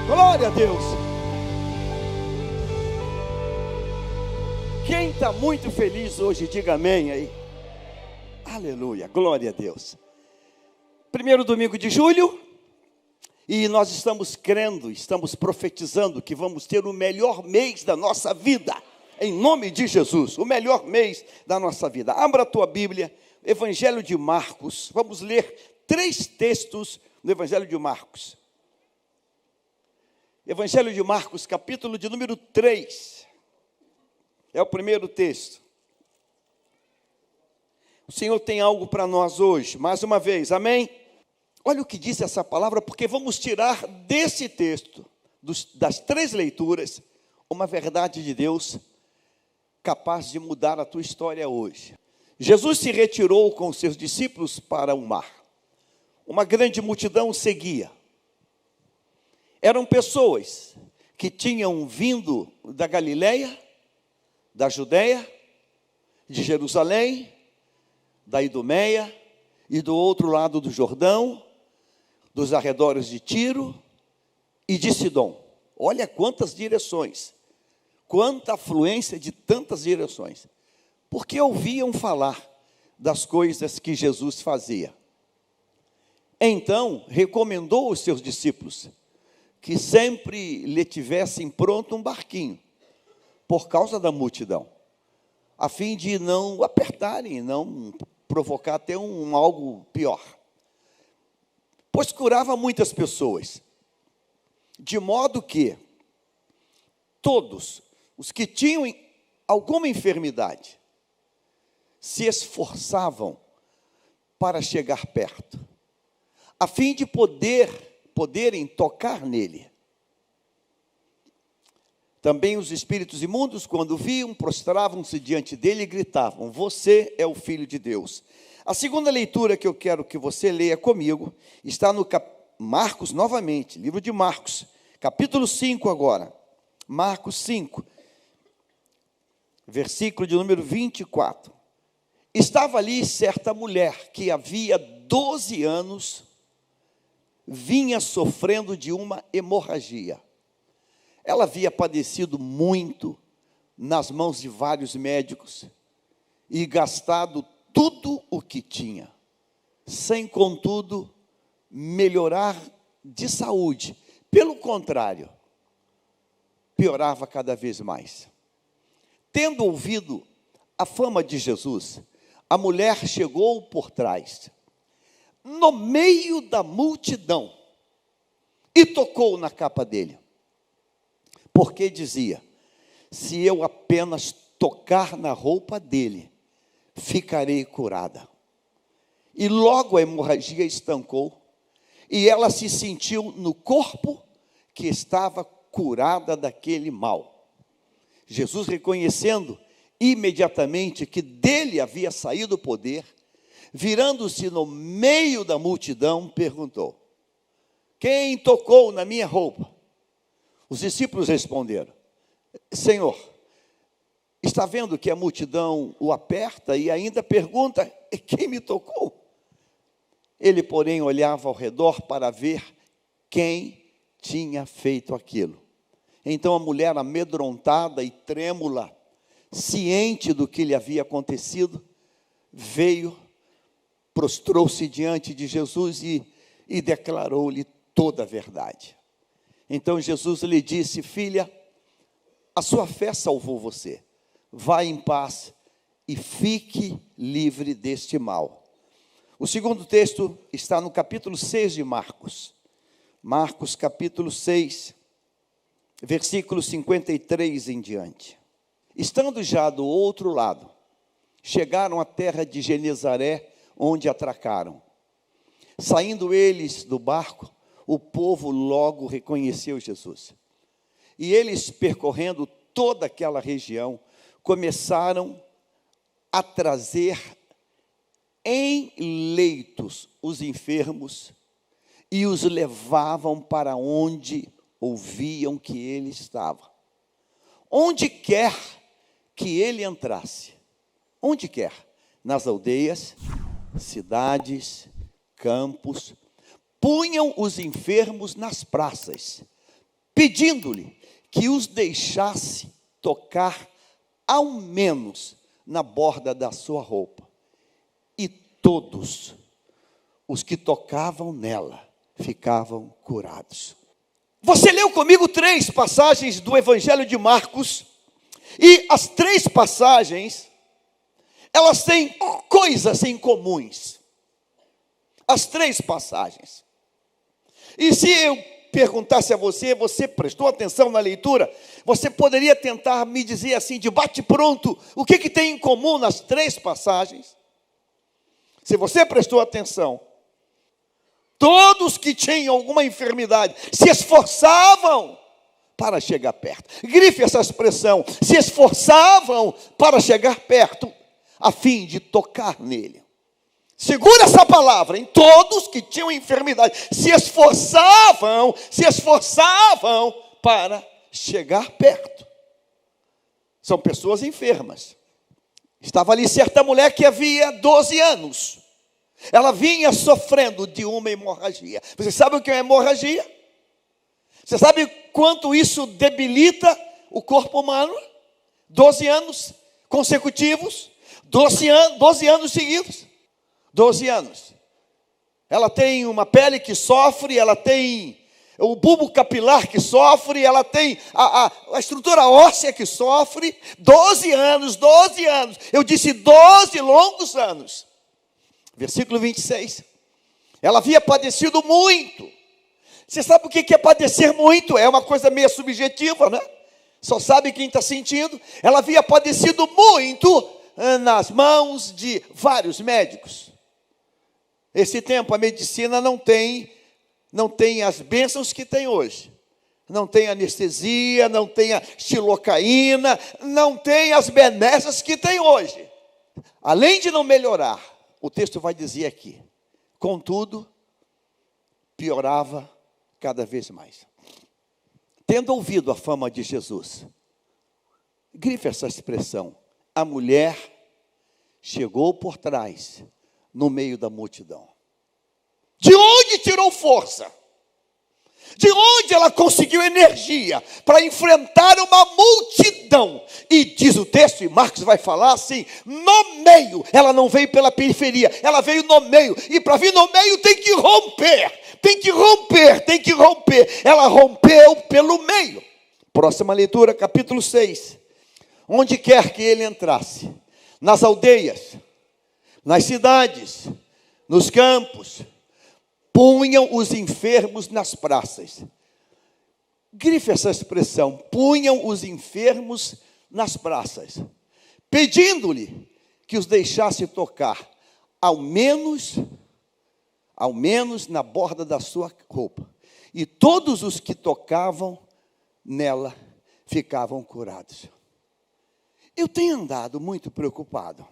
Glória a Deus. Quem está muito feliz hoje, diga amém aí. Aleluia, glória a Deus. Primeiro domingo de julho, e nós estamos crendo, estamos profetizando que vamos ter o melhor mês da nossa vida, em nome de Jesus, o melhor mês da nossa vida. Abra a tua Bíblia, Evangelho de Marcos, vamos ler 3 textos no Evangelho de Marcos. Evangelho de Marcos, capítulo de número 3, é o primeiro texto. O Senhor tem algo para nós hoje, mais uma vez, amém? Olha o que diz essa palavra, porque vamos tirar desse texto, das 3 leituras, uma verdade de Deus capaz de mudar a tua história hoje. Jesus se retirou com os seus discípulos para o mar. Uma grande multidão seguia. Eram pessoas que tinham vindo da Galileia, da Judeia, de Jerusalém, da Idumeia e do outro lado do Jordão, dos arredores de Tiro e de Sidom. Olha quantas direções, quanta afluência de tantas direções, porque ouviam falar das coisas que Jesus fazia. Então, recomendou aos seus discípulos que sempre lhe tivessem pronto um barquinho, por causa da multidão, a fim de não apertarem, não provocar até algo pior. Pois curava muitas pessoas, de modo que todos os que tinham alguma enfermidade se esforçavam para chegar perto, a fim de poderem tocar nele. Também os espíritos imundos, quando viam, prostravam-se diante dele e gritavam: você é o Filho de Deus. A segunda leitura que eu quero que você leia comigo está no Marcos novamente, livro de Marcos, capítulo 5 agora. Marcos 5, versículo de número 24. Estava ali certa mulher que havia 12 anos vinha sofrendo de uma hemorragia. Ela havia padecido muito nas mãos de vários médicos e gastado tudo o que tinha, sem, contudo, melhorar de saúde. Pelo contrário, piorava cada vez mais. Tendo ouvido a fama de Jesus, a mulher chegou por trás, no meio da multidão, e tocou na capa dele, porque dizia: se eu apenas tocar na roupa dele, ficarei curada. E logo a hemorragia estancou, e ela se sentiu no corpo que estava curada daquele mal. Jesus, reconhecendo imediatamente que dele havia saído o poder, virando-se no meio da multidão, perguntou: quem tocou na minha roupa? Os discípulos responderam: Senhor, está vendo que a multidão o aperta e ainda pergunta: quem me tocou? Ele, porém, olhava ao redor para ver quem tinha feito aquilo. Então a mulher, amedrontada e trêmula, ciente do que lhe havia acontecido, veio, prostrou-se diante de Jesus e declarou-lhe toda a verdade. Então Jesus lhe disse: filha, a sua fé salvou você. Vá em paz e fique livre deste mal. O segundo texto está no capítulo 6 de Marcos. Marcos capítulo 6, versículo 53 em diante. Estando já do outro lado, chegaram à terra de Genezaré, onde atracaram. Saindo eles do barco, o povo logo reconheceu Jesus. E eles, percorrendo toda aquela região, começaram a trazer em leitos os enfermos e os levavam para onde ouviam que ele estava. Onde quer que ele entrasse, onde quer, nas aldeias, cidades, campos, punham os enfermos nas praças, pedindo-lhe que os deixasse tocar ao menos na borda da sua roupa. E todos os que tocavam nela ficavam curados. Você leu comigo 3 passagens do Evangelho de Marcos, e as 3 passagens, elas têm coisas em comuns. As 3 passagens. E se eu perguntasse a você, você prestou atenção na leitura? Você poderia tentar me dizer assim, de bate-pronto, o que tem em comum nas 3 passagens? Se você prestou atenção, todos que tinham alguma enfermidade se esforçavam para chegar perto. Grife essa expressão, se esforçavam para chegar perto, a fim de tocar nele. Segura essa palavra, em todos que tinham enfermidade, se esforçavam para chegar perto. São pessoas enfermas. Estava ali certa mulher que havia 12 anos. Ela vinha sofrendo de uma hemorragia. Você sabe o que é hemorragia? Você sabe quanto isso debilita o corpo humano? 12 anos consecutivos, 12 anos seguidos. 12 anos. Ela tem uma pele que sofre, ela tem o bulbo capilar que sofre, ela tem a estrutura óssea que sofre. 12 anos. Eu disse 12 longos anos. Versículo 26. Ela havia padecido muito. Você sabe o que é padecer muito? É uma coisa meio subjetiva, né? Só sabe quem está sentindo. Ela havia padecido muito nas mãos de vários médicos. Esse tempo a medicina não tem as bênçãos que tem hoje. Não tem anestesia, não tem a xilocaína, não tem as benesses que tem hoje. Além de não melhorar, o texto vai dizer aqui, contudo, piorava cada vez mais. Tendo ouvido a fama de Jesus, grife essa expressão, a mulher chegou por trás, no meio da multidão. De onde tirou força? De onde ela conseguiu energia para enfrentar uma multidão? E diz o texto, e Marcos vai falar assim, no meio. Ela não veio pela periferia, ela veio no meio. E para vir no meio tem que romper. Ela rompeu pelo meio. Próxima leitura, capítulo 6. Onde quer que ele entrasse, nas aldeias, nas cidades, nos campos, punham os enfermos nas praças. Grife essa expressão, punham os enfermos nas praças, pedindo-lhe que os deixasse tocar, ao menos na borda da sua roupa. E todos os que tocavam nela ficavam curados. Eu tenho andado muito preocupado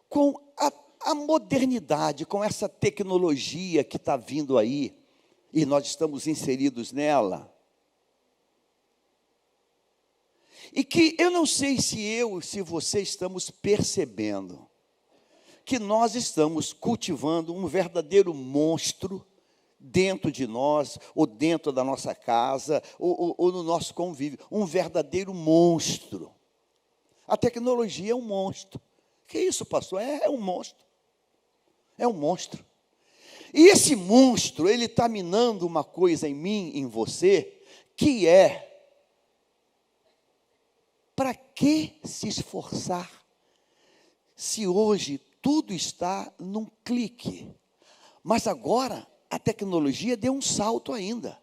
com a modernidade, com essa tecnologia que está vindo aí, e nós estamos inseridos nela. E que eu não sei se você estamos percebendo que nós estamos cultivando um verdadeiro monstro dentro de nós, ou dentro da nossa casa, ou no nosso convívio, um verdadeiro monstro. A tecnologia é um monstro. Que isso, pastor? É um monstro. É um monstro. E esse monstro, ele está minando uma coisa em mim, em você, que é, para que se esforçar, se hoje tudo está num clique? Mas agora, a tecnologia deu um salto ainda.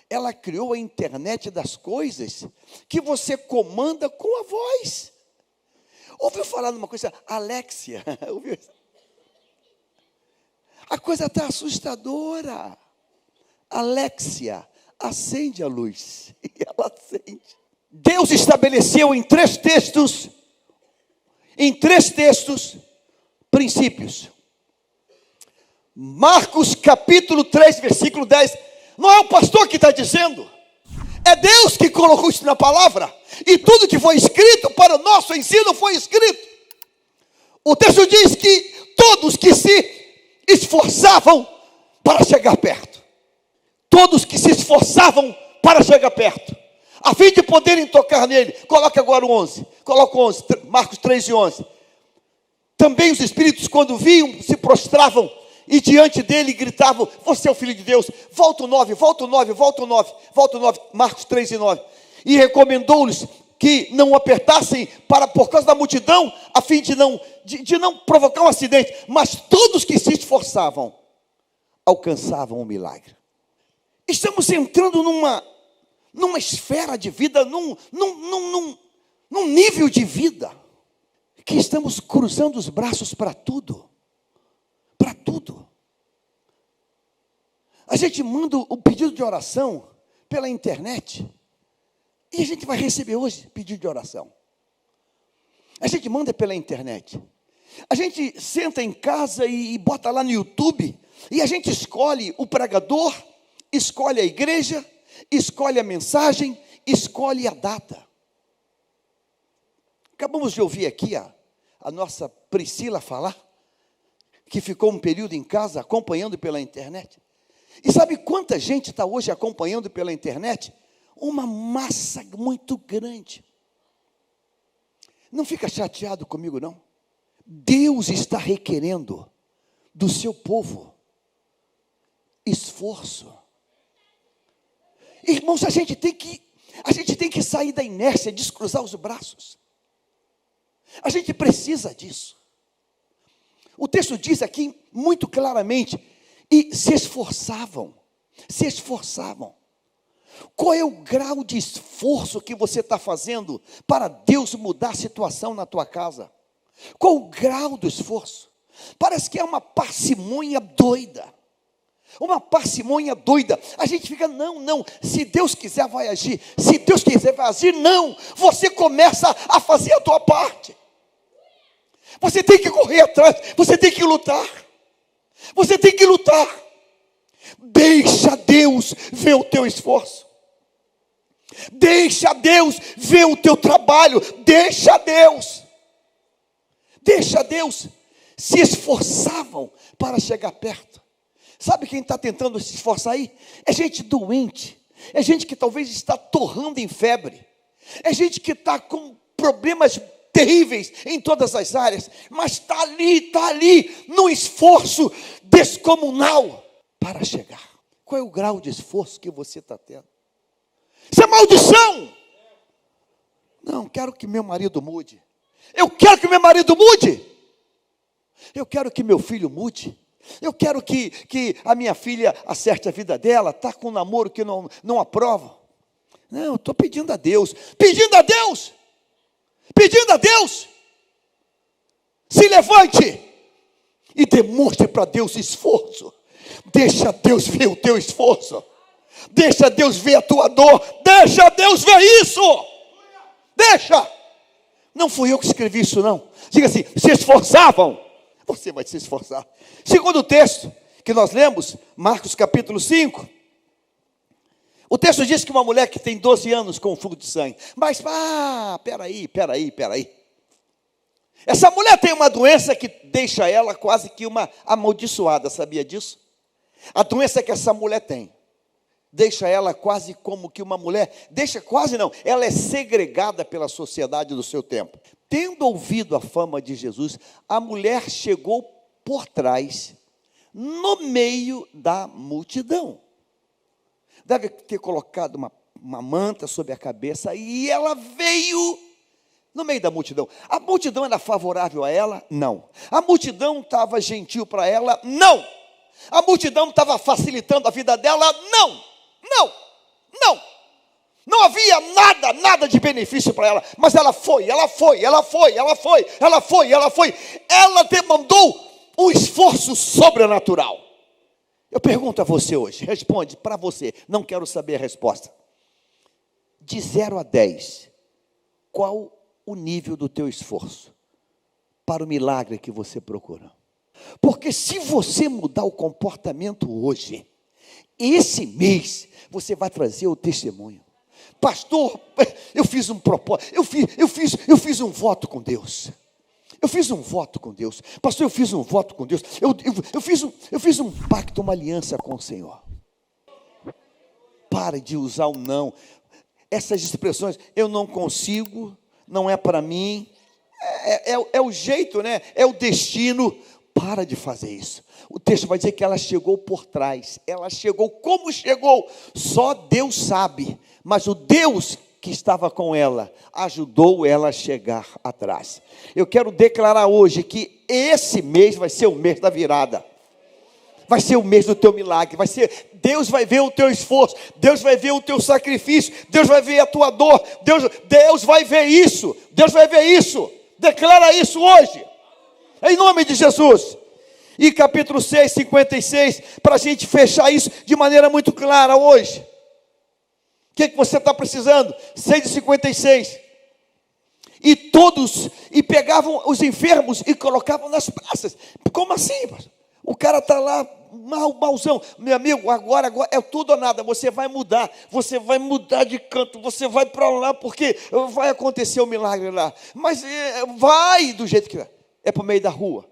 Ela criou a internet das coisas, que você comanda com a voz. Ouviu falar de uma coisa, Alexia? Ouviu? A coisa está assustadora. Alexia, acende a luz. E ela acende. Deus estabeleceu em 3 textos, princípios. Marcos capítulo 3, versículo 10. Não é o pastor que está dizendo. É Deus que colocou isso na palavra. E tudo que foi escrito para o nosso ensino foi escrito. O texto diz que todos que se esforçavam para chegar perto. Todos que esforçavam para chegar perto, a fim de poderem tocar nele. Coloque agora o 11. Coloca o 11, Marcos 3:11. Também os espíritos, quando viam, se prostravam e diante dele gritavam: você é o Filho de Deus. Volta o 9, volta o 9, volta o 9, volta o 9, Marcos 3:9. E recomendou-lhes que não apertassem por causa da multidão, a fim de não provocar um acidente. Mas todos que se esforçavam, alcançavam o milagre. Estamos entrando numa esfera de vida, num nível de vida, que estamos cruzando os braços para tudo. Para tudo. A gente manda o pedido de oração pela internet, e a gente vai receber hoje pedido de oração. A gente manda pela internet. A gente senta em casa e bota lá no YouTube, e a gente escolhe o pregador, escolhe a igreja, escolhe a mensagem, escolhe a data. Acabamos de ouvir aqui a nossa Priscila falar, que ficou um período em casa acompanhando pela internet. E sabe quanta gente está hoje acompanhando pela internet? Uma massa muito grande. Não fica chateado comigo, não. Deus está requerendo do seu povo esforço. Irmãos, a gente tem que sair da inércia, descruzar os braços. A gente precisa disso. O texto diz aqui muito claramente: e se esforçavam. Se esforçavam. Qual é o grau de esforço que você está fazendo para Deus mudar a situação na tua casa? Qual o grau do esforço? Parece que é uma parcimônia doida. Uma parcimônia doida. A gente fica, não, se Deus quiser vai agir. Se Deus quiser vai agir, não. Você começa a fazer a tua parte. Você tem que correr atrás, você tem que lutar. Você tem que lutar. Deixa Deus ver o teu esforço. Deixa Deus ver o teu trabalho. Deixa Deus. Deixa Deus. Se esforçavam para chegar perto. Sabe quem está tentando se esforçar aí? É gente doente. É gente que talvez está torrando em febre. É gente que está com problemas terríveis em todas as áreas. Mas está ali, num esforço descomunal para chegar. Qual é o grau de esforço que você está tendo? Isso é maldição. Não, quero que meu marido mude. Eu quero que meu marido mude. Eu quero que meu filho mude. Eu quero que a minha filha acerte a vida dela. Está com um namoro que não aprova. Não, eu estou pedindo a Deus. Pedindo a Deus. Pedindo a Deus. Se levante e demonstre para Deus esforço. Deixa Deus ver o teu esforço. Deixa Deus ver a tua dor. Deixa Deus ver isso. Deixa. Não fui eu que escrevi isso, não. Diga assim: se esforçavam. Você vai se esforçar. Segundo o texto que nós lemos, Marcos capítulo 5. O texto diz que uma mulher que tem 12 anos com fluxo de sangue. Mas, peraí. Essa mulher tem uma doença que deixa ela quase que uma amaldiçoada, sabia disso? A doença que essa mulher tem deixa ela quase como que uma mulher, ela é segregada pela sociedade do seu tempo. Tendo ouvido a fama de Jesus, a mulher chegou por trás, no meio da multidão. Deve ter colocado uma manta sobre a cabeça, e ela veio no meio da multidão. A multidão era favorável a ela? Não. A multidão estava gentil para ela? Não. A multidão estava facilitando a vida dela? Não. Não havia nada de benefício para ela, mas ela foi. Ela demandou um esforço sobrenatural. Eu pergunto a você hoje, responde para você, não quero saber a resposta. De 0 a 10, qual o nível do teu esforço para o milagre que você procura? Porque se você mudar o comportamento hoje, esse mês, você vai trazer o testemunho. Pastor, eu fiz um propósito, eu fiz um voto com Deus. Pastor, eu fiz um voto com Deus. Eu fiz um pacto, uma aliança com o Senhor. Pare de usar o não. Essas expressões, eu não consigo, não é para mim, é o jeito, né? É o destino. Para de fazer isso. O texto vai dizer que ela chegou por trás. Ela chegou, como chegou? Só Deus sabe. Mas o Deus que estava com ela ajudou ela a chegar atrás. Eu quero declarar hoje que esse mês vai ser o mês da virada. Vai ser o mês do teu milagre. Deus vai ver o teu esforço. Deus vai ver o teu sacrifício. Deus vai ver a tua dor. Deus vai ver isso. Deus vai ver isso. Declara isso hoje. Em nome de Jesus. E capítulo 6, 56, para a gente fechar isso de maneira muito clara hoje. O que você está precisando? 6:56. E pegavam os enfermos e colocavam nas praças. Como assim? O cara está lá, malzão. Meu amigo, agora é tudo ou nada. Você vai mudar de canto, você vai para lá, porque vai acontecer o milagre lá. Mas vai do jeito que é. É por meio da rua,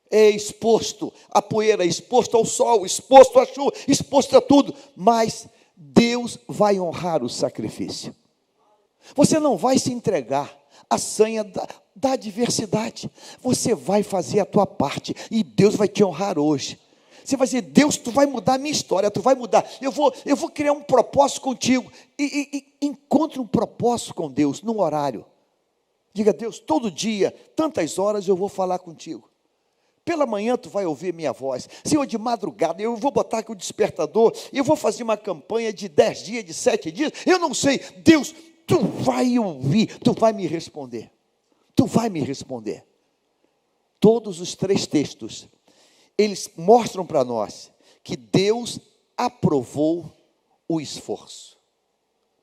é exposto à poeira, exposto ao sol, exposto à chuva, exposto a tudo, mas Deus vai honrar o sacrifício. Você não vai se entregar à sanha da adversidade, você vai fazer a tua parte, e Deus vai te honrar hoje. Você vai dizer, Deus, tu vai mudar a minha história, tu vai mudar, eu vou criar um propósito contigo, e encontre um propósito com Deus, num horário. Diga, Deus, todo dia, tantas horas eu vou falar contigo. Pela manhã tu vai ouvir minha voz. Senhor, de madrugada eu vou botar aqui o despertador. Eu vou fazer uma campanha de 10 dias, de 7 dias. Eu não sei. Deus, tu vai ouvir, tu vai me responder. Tu vai me responder. Todos os 3 textos, eles mostram para nós que Deus aprovou o esforço.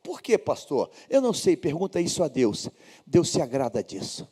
Por quê, pastor? Eu não sei, pergunta isso a Deus. Deus se agrada disso.